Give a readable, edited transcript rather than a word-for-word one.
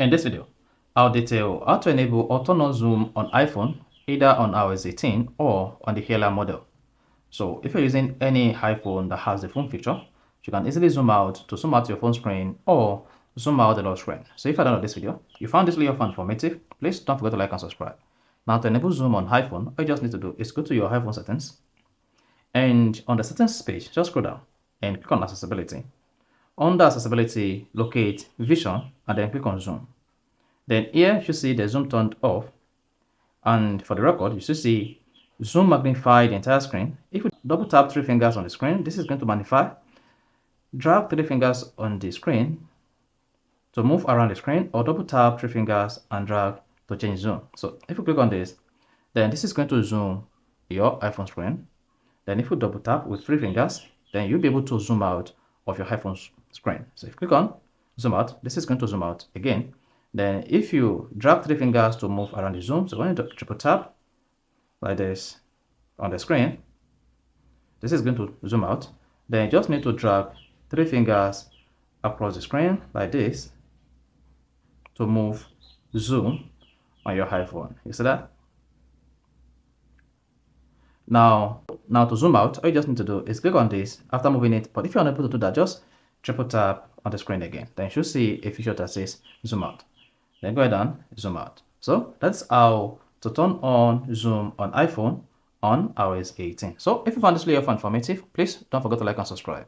In this video, I'll detail how to enable autonomous zoom on iPhone, either on iOS 18 or on the earlier model. So if you're using any iPhone that has the phone feature, you can easily zoom out to zoom out your phone screen or zoom out the lock screen. So if you're done with this video, you found this video informative, please don't forget to like and subscribe. Now to enable zoom on iPhone, all you just need to do is go to your iPhone settings, and on the settings page, just scroll down and click on accessibility. Under accessibility, locate vision and then click on zoom. Then here you should see the zoom turned off, and for the record you should see zoom magnify the entire screen. If you double tap 3 fingers on the screen, this is going to magnify. Drag 3 fingers on the screen to move around the screen, or double tap 3 fingers and drag to change zoom. So if you click on this, then this is going to zoom your iPhone screen. Then if you double tap with 3 fingers, then you'll be able to zoom out of your iPhone screen. So if you click on zoom out, this is going to zoom out again. Then if you drag 3 fingers to move around the zoom, so when you triple tap like this on the screen, this is going to zoom out. Then you just need to drag 3 fingers across the screen like this to move zoom on your iPhone. You see that? Now to zoom out, all you just need to do is click on this after moving it. But if you're unable to do that, just triple tap on the screen again. Then you should see a feature that says zoom out. Then go ahead and zoom out. So that's how to turn on zoom on iPhone on iOS 18. So if you found this video informative, please don't forget to like and subscribe.